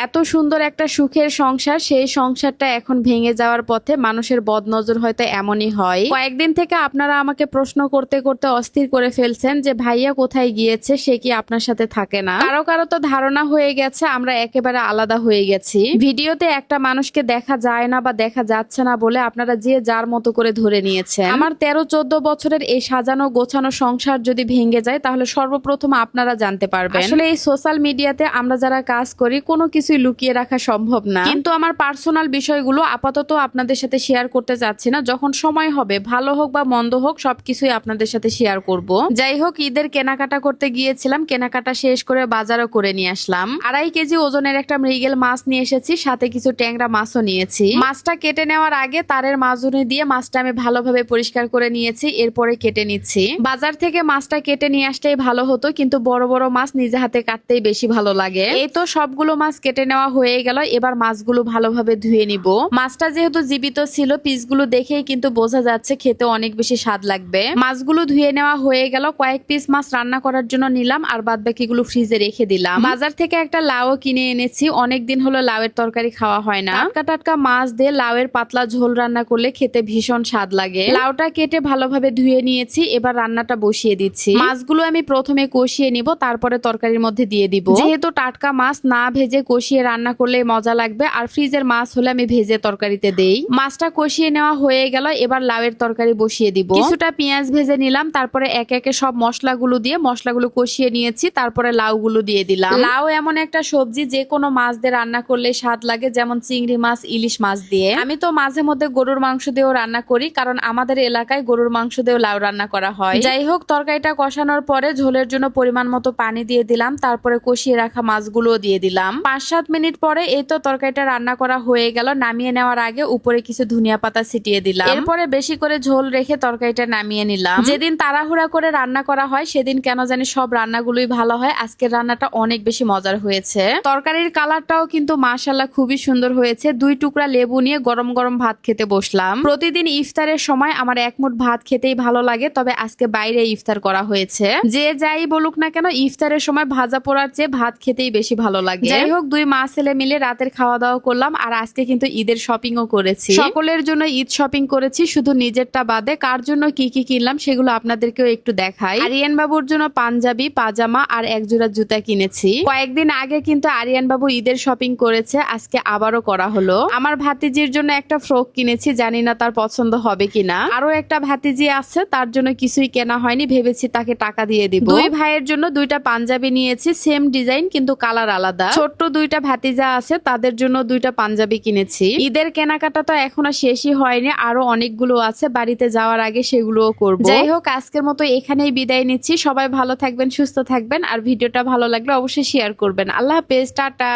এত সুন্দর একটা সুখের সংসার, সেই সংসারটা এখন ভেঙে যাওয়ার পথে। মানুষের বদনজর হয়তো এমনই হয়। কয়েকদিন থেকে আপনারা আমাকে প্রশ্ন করতে করতে অস্থির করে ফেলছেন যে ভাইয়া কোথায় গিয়েছে, সে কি আপনার সাথে থাকে না। কারো কারো তো ধারণা হয়ে গেছে আমরা একেবারে আলাদা হয়ে গেছি। ভিডিওতে একটা মানুষকে দেখা যায় না বা দেখা যাচ্ছে না বলে আপনারা যে যার মতো করে ধরে নিয়েছেন। আমার 13-14 বছরের এই সাজানো গোছানো সংসার যদি ভেঙে যায় তাহলে সর্বপ্রথম আপনারা জানতে পারবেন। আসলে এই সোশ্যাল মিডিয়াতে আমরা যারা কাজ করি কোনো কিছুই লুকিয়ে রাখা সম্ভব না, কিন্তু আমার পার্সোনাল বিষয়গুলো আপাতত আপনাদের সাথে শেয়ার করতে চাচ্ছি না। যখন সময় হবে, ভালো হোক বা মন্দ হোক, সবকিছুই আপনাদের সাথে শেয়ার করব। যাই হোক, ঈদের কেনাকাটা করতে গিয়েছিলাম, কেনাকাটা শেষ করে বাজারও করে নিয়ে আসলাম। 2.5 কেজি ওজনের একটা মৃগেল মাছ নিয়ে এসেছি, সাথে কিছু ট্যাংরা মাছও নিয়েছি। মাছটা কেটে নেওয়ার আগে তারের মাজুনি দিয়ে মাছটা আমি ভালোভাবে পরিষ্কার করে নিয়েছি, এরপরে কেটে নিচ্ছি। বাজার থেকে মাছটা কেটে নিয়ে আসলেই ভালো হতো, কিন্তু বড় বড় মাছ নিজে হাতে কাটতেই বেশি ভালো লাগে। এই তো সবগুলো মাছ কেটে নেওয়া হয়ে গেল, এবার মাছগুলো ভালোভাবে ধুয়ে নিব। মাছটা যেহেতু জীবিত ছিল, পিসগুলো দেখেই কিন্তু বোঝা যাচ্ছে খেতে অনেক বেশি স্বাদ লাগবে। মাছগুলো ধুয়ে নেওয়া হয়ে গেল, কয়েক পিস মাছ রান্না করার জন্য নিলাম আর বাদ বাকিগুলো ফ্রিজে রেখে দিলাম। বাজার থেকে একটা লাউ কিনে এনেছি, অনেকদিন হলো লাউয়ের তরকারি খাওয়া হয় না। টাটকা টাটকা মাছ দিয়ে লাউয়ের পাতলা ঝোল রান্না করলে খেতে ভীষণ স্বাদ লাগে। লাউটা কেটে ভালোভাবে ধুয়ে নিয়েছি, এবার রান্নাটা বসিয়ে দিচ্ছি। মাছগুলো আমি প্রথমে কষিয়ে নিব, তারপরে তরকারির মধ্যে দিয়ে দিব। যেহেতু টাটকা মাছ না ভেজে কষিয়ে রান্না করলে মজা লাগবে, আর ফ্রিজের মাছ হলে আমি ভেজে তরকারিতে দেই। মাছটা কষিয়ে নেওয়া হয়ে গেল, এবার লাউয়ের তরকারি বসিয়ে দিব। কিছুটা পেঁয়াজ ভেজে নিলাম, তারপরে একে একে সব মশলাগুলো দিয়ে মশলাগুলো কষিয়ে নিয়েছি, তারপরে লাউগুলো দিয়ে দিলাম। লাউ এমন একটা সবজি যে কোনো মাছ দিয়ে রান্না করলে স্বাদ লাগে, যেমন চিংড়ি মাছ, ইলিশ মাছ দিয়ে। আমি তো মাঝে মধ্যে গরুর মাংস দিয়েও রান্না করি, কারণ আমাদের এলাকায় গরুর মাংস দিয়েও লাউ রান্না করা হয়। যাই হোক, তরকারিটা কষানোর পরে ঝোলের জন্য পরিমাণ মতো পানি দিয়ে দিলাম, তারপরে কষিয়ে রাখা মাছগুলো দিয়ে দিলাম। 5-7 মিনিট পরে এই তো তরকারিটা রান্না করা হয়ে গেল। নামিয়ে নেওয়ার আগে উপরে কিছু ধনিয়া পাতা ছিটিয়ে দিলাম, এরপরে বেশি করে ঝোল রেখে তরকারিটা নামিয়ে নিলাম। যেদিন তাড়াহুড়া করে রান্না করা হয় সেদিন কেন জানি সব রান্নাগুলোই ভালো হয়। আজকের রান্নাটা অনেক বেশি মজার হয়েছে। তরকারির কালারটাও কিন্তু মাশাআল্লাহ খুবই সুন্দর হয়েছে। 2 টুকরা লেবু নিয়ে গরম গরম ভাত খেতে বসলাম। প্রতিদিন ইফতারের সময় আমার এক মুঠ ভাত খেতেই ভালো লাগে, তবে আজকে বাইরে ইফতার করা হয়েছে। যে যাই বলুক না কেন, ইফতারের সময় ভাজা পোড়ার চেয়ে ভাত খেতেই বেশি ভালো লাগে। যাই হোক, 2 মা ছেলে মিলে রাতের খাওয়া দাওয়া করলাম, আর আজকে কিন্তু ঈদের শপিংও করেছি। সকলের জন্য ঈদ শপিং করেছি, শুধু নিজেরটা বাদে। কার জন্য কি কি কিনলাম সেগুলো আপনাদেরকেও একটু দেখাই। আরিয়ান বাবুর জন্য পাঞ্জাবি, পাজামা আর এক জোড়া জুতা কিনেছি। কয়েকদিন আগে কিন্তু আরিয়ান বাবু ঈদের শপিং করেছে, আজকে আবারও করা হলো। আমার ভাতিজির জন্য একটা ফ্রক কিনেছি, জানি না তার পছন্দ হবে কিনা। আরো একটা ভাতিজি আছে, তার জন্য কিছুই কেনা হয়নি, ভেবেছি তাকে টাকা দিয়ে দিব। 2 ভাইয়ের জন্য 2টা পাঞ্জাবি নিয়েছি, সেম ডিজাইন কিন্তু কালার আলাদা। ছোট্ট 2টা ভাতিজা আছে, তাদের জন্য 2টা পাঞ্জাবি কিনেছি। ঈদের কেনাকাটা তো এখনো শেষই হয়নি, আরো অনেকগুলো আছে, বাড়িতে যাওয়ার আগে সেগুলোও করব। যাই হোক, আজকের মতো এখানেই বিদায় নিচ্ছি। সবাই ভালো থাকবেন, সুস্থ থাকবেন, আর ভিডিওটা ভালো লাগলে অবশ্যই শেয়ার করবেন। আল্লাহ হাফেজ, টাটা।